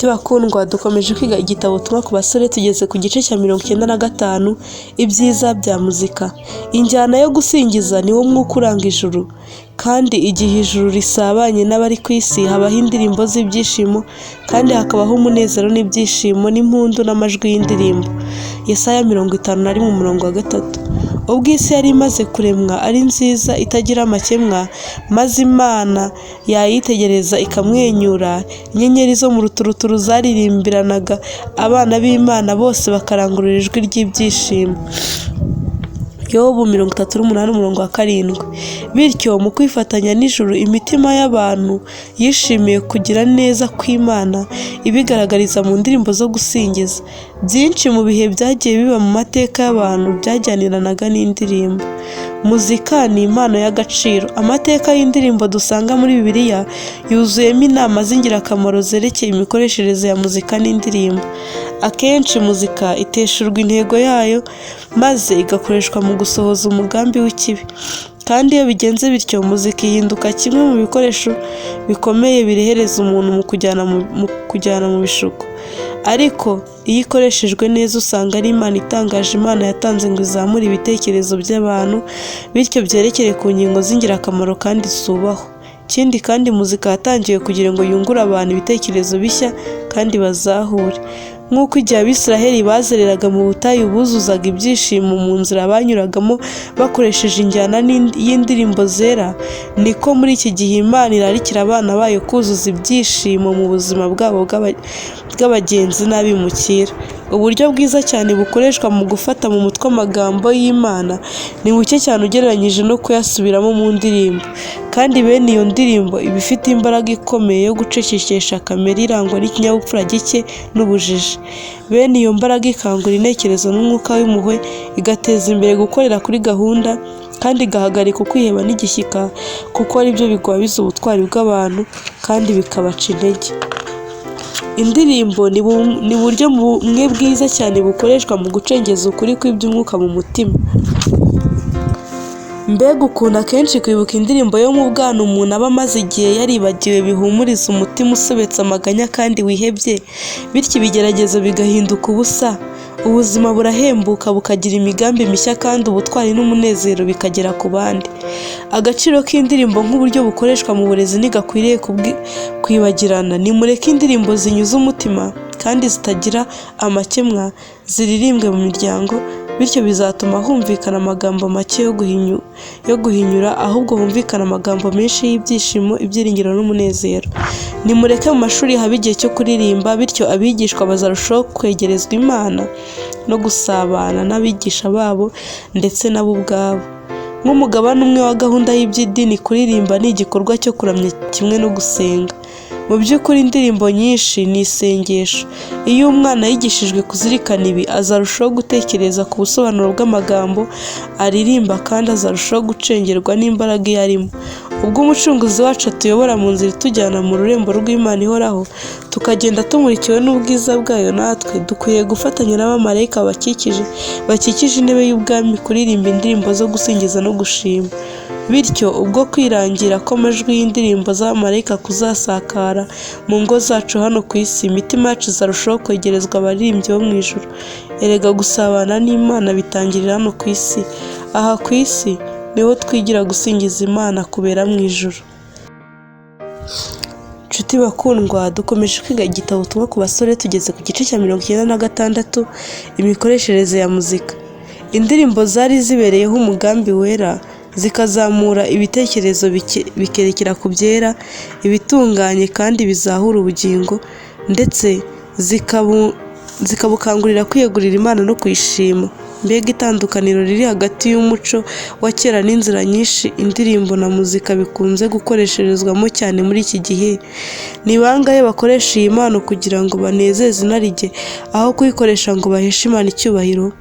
Nshuti bakundwa, dukomeje kwiga igitabo Ubutumwa ku basore, tugeze ku gice cya 95, ibyiza bya muzika. Injyana yo gusingiza ni wo mwuka uranga ijuru, kandi igihe ijuru risabanye n'abari ku isi habaho indirimbo z'ibyishimo, kandi hakabaho umunezero n'ibyishimo n'impundu n'amajwi y'indirimbo. Yesaya 51:3. Ubwo isi yari imaze kuremwa ari nziza itagira amakemwa, maze Imana yayitegereza ikamwenyura, inyenyeri zo mu ruturuturu zaririmbiranaga abana b'Imana bose bakarangurura ijwi ry'ibyishimo. Yobu 38:7. Bityo mu kwifatanya n'ijuru, imitima y'abantu yishimiye kugira neza kw'Imana ibigaragariza mu ndirimbo zo gusingiza. Byinshi mu bihe byagiye biba mu mateka y'abantu byajyaniranaga n'indirimbo. Muzika ni impano y'agaciro. Amateka y'indirimbo dusanga muri Bibiliya yuzuyemo inama z'ingirakamaro zerekeye imikoreshereze ya muzika n'indirimbo. Akenshi muzika iteshurwa intego yayo maze igakoreshwa mu gusohoza umugambi w'ikibi. Kandi iyo bigenze bityo, muzika ihinduka kimwe mu bikoresho bikomeye birehereza umuntu mu kujyana mu bishuko. Ariko iyo ikoreshejwe neza usanga ari Imana itangaje Imana yatanze ngo izamure ibitekerezo by'abantu, bityo byerekere ku ngingo z'ingirakamaro kandi zubahwa. Ikindi kandi muzika yatangiwe kugira ngo yungure abantu ibitekerezo bishya kandi bazahure. Nk'uko igihe Abisiraheli bazereraga mu butayu buzuzaga ibyishimo mu nzira banyuragamo bakoresheje injyana y'indirimbo zera, niko muri iki gihe Imana irarikira abana bayo kuzuza ibyishimo mu buzima bwabo bw'abagenzi n'abimukira. Uburyo bwiza cyane bukoreshwa mu gufata mu mutwe amagambo y'Imana ni buke cyane ugereranyije no kuyasubiramo mu ndirimbo. Kandi bene iyo ndirimbo iba ifite imbaraga ikomeye yo gucecekesha kamere irangwa n'ikinyabupfura gike n'ubujiji. Bene iyo mbaraga ikangura intekerezo n'umwuka w'impuhwe, igateza imbere gukorera kuri gahunda, kandi igahagarika ukwiheba n'igishyika, kuko ari byo bigwabiza ubutwari bw'abantu kandi bikabaca intege. Indirimbo ni buryo bumwe bwiza cyane bukoreshwa mu gucengeza ukuri kw'iby'umwuka mu mutima. Mbega ukuntu akenshi kwibuka indirimbo yo mu bwana umuntu aba amaze igihe yaribagiwe bihumuriza umutima usobetse amaganya kandi wihebye, bityo ibigeragezo bigahinduka ubusa. Ubuzima burahembuka bukagira imigambi mishya, kandi ubutwari n'umunezero bikagera ku bandi. Agaciro k'indirimbo nk'uburyo bukoreshwa mu burezi ntigakwiriye kwibagirana. Nimureke indirimbo zinyuze umutima kandi zitagira amakemwa ziririmbwe mu miryango, bityo bizatuma humvikana amagambo make yo guhinyura, ahubwo humvikana amagambo menshi y'ibyishimo, ibyiringiro n'umunezero. Nimureke mu mashuri haba igihe cyo kuririmba, bityo abigishwa bazarushaho kwegerezwa Imana no gusabana n'abigisha babo ndetse nabo ubwabo. Nk'umugabane umwe wa gahunda y'iby'idini, kuririmba ni igikorwa cyo kuramya kimwe no gusenga. Mu by'ukuri indirimbo nyinshi ni isengesho. Iyo umwana yigishijwe kuzirikana ibi, azarushaho gutekereza ku busobanuro bw'amagambo aririmba, kandi azarushaho gucengerwa n'imbaraga iyo arimo. Ubwo Umucunguzi wacu atuyobora mu nzira itujyana mu rurembo rw'Imana ihoraho, tukagenda tumurikiwe n'ubwiza bwayo, natwe dukwiye gufatanya n'abamarayika bakikije intebe y'ubwami kuririmba indirimbo zo gusingiza no gushima. Bityo ubwo kwirangira kw'amajwi y'indirimbo z'abamarayika kuzasakara mu ngo zacu hano ku isi, imitima yacu izarushaho kwegerezwa abaririmbyi bo mu ijuru. Erega gusabana n'Imana bitangirira hano ku isi. Aha ku isi niho twigira gusingiza Imana kubera mu ijuru. Nshuti bakundwa, dukomeje kwiga igitabo Ubutumwa ku basore, tugeze ku gice cya 96, imikoreshereze ya muzika. Indirimbo zari zibereyeho umugambi wera, zikazamura ibitekerezo bikerekera ku byera, ibitunganye kandi bizahura ubugingo, ndetse zikabukangurira kwiyegurira Imana no kuyishima. Mbega itandukaniro riri hagati y'umuco wa kera n'inzira nyinshi indirimbo na muzika bikunze gukoresherezwamo cyane muri iki gihe. Ni bangahe bakoresha iyi mpano kugira ngo banezeze inarijye, aho kuyikoresha ngo baheshe Imana icyubahiro?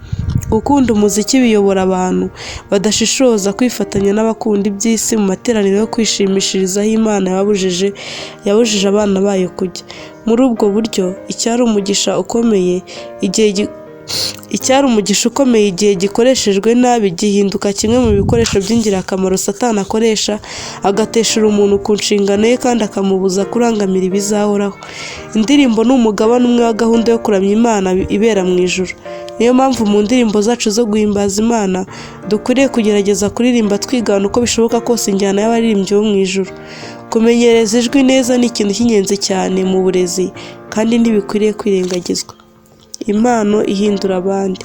Gukunda umuziki biyobora abantu badashishoza kwifatanya n'abakunda iby'isi mu materaniro yo kwishimishirizaho Imana yabujije abana bayo kujya. Muri ubwo buryo, icyari umugisha ukomeye, igihe Icyari umugisha ukomeye igihe gikoreshejwe nabi gihinduka kimwe mu bikoresho by'ingirakamaro Satani akoresha agateshura umuntu ku nshingano ye kandi akamubuza kurangamira ibizahoraho. Indirimbo ni umugabane umwe wa gahunda yo kuramya Imana ibera mu ijuru. Niyo mpamvu mu ndirimbo zacu zo guhimbaza Imana dukwiriye kugerageza kuririmba twigana uko bishoboka kose injyana y'abaririmbyi bo mu ijuru. Kumenyereza ijwi neza ni ikintu cy'ingenzi cyane mu burezi kandi ntibikwiriye kwirengagizwa. Impano ihindura abandi.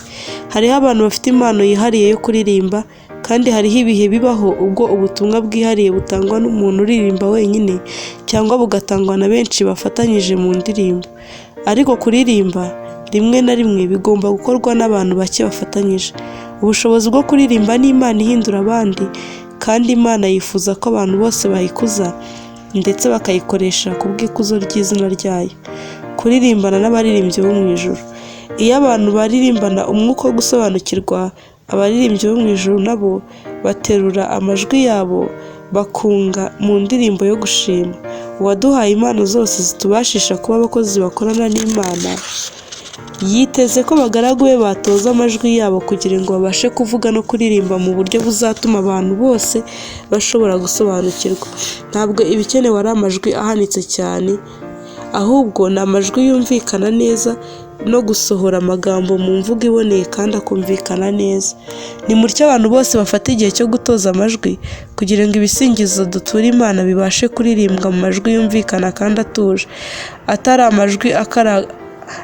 Hariho abantu bafite impano yihariye yo kuririmba, kandi hariho ibihe bibaho ubwo ubutumwa bwihariye butangwa n'umuntu uririmba wenyine cyangwa bugatangwa na benshi bafatanyije mu ndirimbo. Ariko kuririmba rimwe na rimwe bigomba gukorwa n'abantu bake bafatanyije. Ubushobozi bwo kuririmba ni impano ihindura abandi, kandi Imana yifuza ko abantu bose bayikuza ndetse bakayikoresha ku bw'ikuzo ry'izina ryayo. Kuririmbana n'abaririmbyi bo mu ijuru. Iyo abantu baririmbana umwuka wo gusobanukirwa, abaririmbyi bo mu ijuru nabo baterura amajwi yabo bakunga mu ndirimbo yo gushima. Uwaduhaye impano zose zitubashisha kuba abakozi bakorana n'Imana yiteze ko abagaragu be batoza amajwi yabo kugira ngo babashe kuvuga no kuririmba mu buryo buzatuma abantu bose bashobora gusobanukirwa. Ntabwo ibikenewe ari amajwi ahanitse cyane, ahubwo ni amajwi yumvikana neza no gusohora amagambo mu mvugo iboneye kandi akumvikana neza. Ni mutyo abantu bose bafata igihe cyo gutoza amajwi kugira ngo ibisingizo dutura Imana bibashe kuririmbwa mu majwi yumvikana kandi atuje, atari amajwi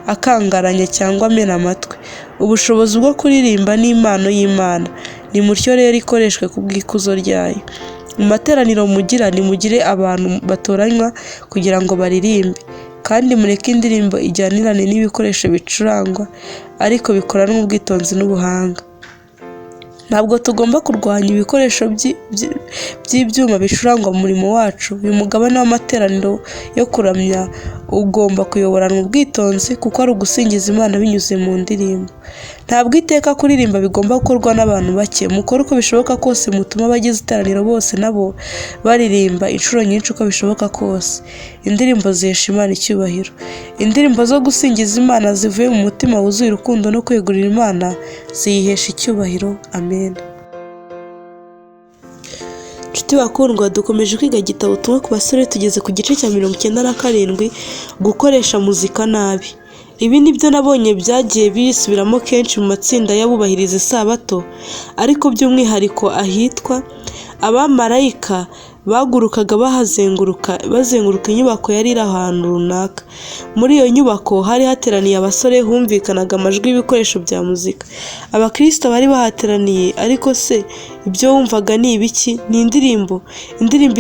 akangaranye cyangwa amena amatwi. Ubushobozi bwo kuririmba ni impano y'Imana. Ni mutyo rero ikoreshwe ku bw'ikuzo ryayo. Mu materaniro mugira nimugire abantu batoranywa kugira ngo baririmbe, kandi mureke indirimbo ijyanirane n'ibikoresho bicurangwa ariko bikoranwe ubwitonzi n'ubuhanga. Ntabwo tugomba kurwanya ibikoresho by'ibyuma bicurangwa mu murimo wacu. Uyu mugabane w'amateraniro yo kuramya ugomba kuyoboranwa ubwitonzi kuko ari ugusingiza Imana binyuze mu ndirimbo. Ntabwo iteka kuririmba bigomba gukorwa n'abantu bake. Mukore uko bishoboka kose mutume abagize iteraniro bose nabo baririmba inshuro nyinshi uko bishoboka kose. Indirimbo zihesha Imana icyubahiro. Indirimbo zo gusingiza Imana zivuye mu mutima wuzuye urukundo no kwegurira Imana ziyihesha icyubahiro. Amen. Nshuti bakundwa, dukomeje kwiga igitabo Ubutumwa ku basore, tugeze ku gice cya 97, gukoresha muzika nabi. Ibi nibyo nabonye byagiye bisubiramo kenshi mu matsinda y'abubahiriza Isabato, ariko by'umwihariko ahitwa abamarayika bagurukaga bazenguruka inyubako yari iri ahantu runaka. Muri iyo nyubako hari hateraniye abasore, humvikanaga amajwi y'ibikoresho bya muzika. Abakristo bari bahateraniye, ariko se ibyo wumvaga ni ibiki? Ni indirimbo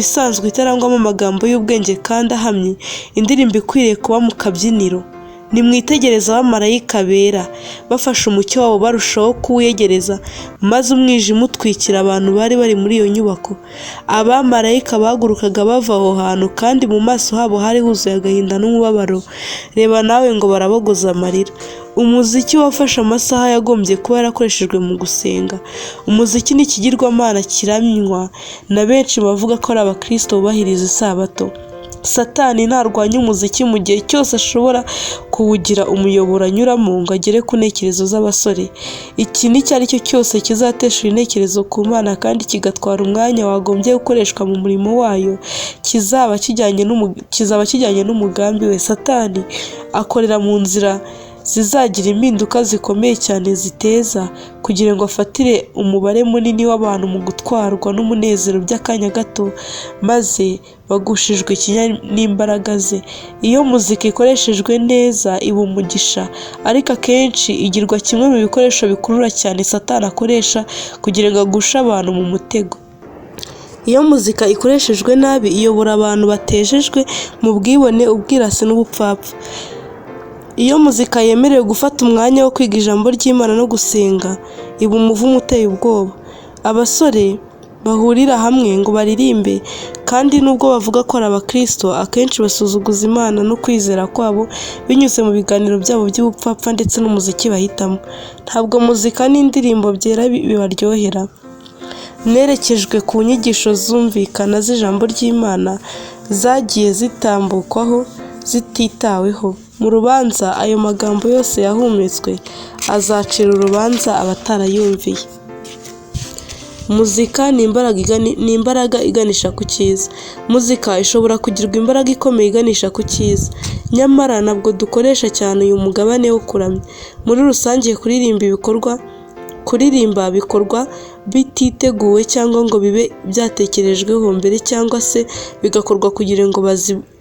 isanzwe itarangwamo amagambo y'ubwenge kandi ahamye, indirimbo ikwiriye kuba mu kabyiniro. Nimwitegereza abamarayika bera bafashe umucyo wabo barushaho kuwiyegereza, maze umwijima utwikira abantu bari muri iyo nyubako. Abamarayika bagurukaga bava aho hantu, kandi mu maso habo hari huzuye agahinda n'umubabaro. Reba nawe ngo barabogoza amarira. Umuziki wafashe amasaha yagombye kuba yarakoreshejwe mu gusenga. Umuziki ni ikigirwamana kiramywa na benshi bavuga ko ari abakristo bubahiriza Isabato. Satani ntarwanya umuziki mu gihe cyose ashobora kuwugira umuyoboro anyuramo ngo agere ku ntekerezo z'abasore. Ikintu icyo ari cyo cyose kizatesha intekerezo ku Mana kandi kigatwara umwanya wagombye gukoreshwa mu murimo wayo kizaba kijyanye n'umugambi we. Satani akorera mu nzira zizagira impinduka zikomeye cyane ziteza kugira ngo afatire umubare munini w'abantu mu gutwarwa n'umunezero by'akanya gato, maze bagushijwe ikinya n'imbaraga ze. Iyo muzika ikoreshejwe neza iba umugisha, ariko akenshi igirwa kimwe mu bikoresho bikurura cyane Satani akoresha kugira ngo agushe abantu mu mutego. Iyo muzika ikoreshejwe nabi iyobora abantu batejejwe mu bwibone, ubwirasi n'ubupfapfa. Iyo muzika yemerewe gufata umwanya wo kwiga ijambo ry'Imana no gusenga, iba umuvumo uteye ubwoba. Abasore bahurira hamwe ngo baririmbe, kandi nubwo bavuga ko ari abakristo, akenshi basuzuguza Imana no kwizera kwabo binyuze mu biganiro byabo by'ubupfapfa ndetse n'umuziki bahitamo. Ntabwo muzika n'indirimbo byera bibaryohera. Nerekejwe ku nyigisho zumvikana z'ijambo ry'Imana zagiye zitambukwaho zititaweho. mu rubanza ayo magambo yose yahumetswe azacira urubanza abatarayumviye. Muzika ni imbaraga iganisha ku cyiza. Muzika ishobora kugirwa imbaraga ikomeye iganisha ku cyiza, nyamara ntabwo dukoresha cyane uyu mugabane wo kuramya. Muri rusange kuririmba bikorwa bititeguwe cyangwa ngo bibe byatekerejweho mbere, cyangwa se bigakorwa kugira ngo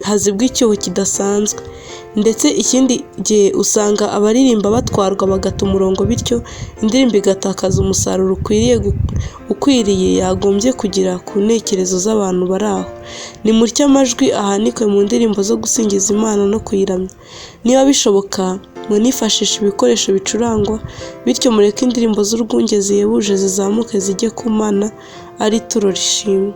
hazibwe icyuho kidasanzwe. Ndetse ikindi gihe usanga abaririmba batwarwa bagata umurongo, bityo indirimbo igatakaza umusaruro ukwiriye yagombye kugira ku ntekerezo z'abantu bari aho. Nimutyo amajwi ahanikwe mu ndirimbo zo gusingiza Imana no kuyiramya. Niba bishoboka munifashishe ibikoresho bicurangwa, bityo mureke indirimbo z'urwunge zihebuje zizamuke zijye ku Mana ari turo rishimwe.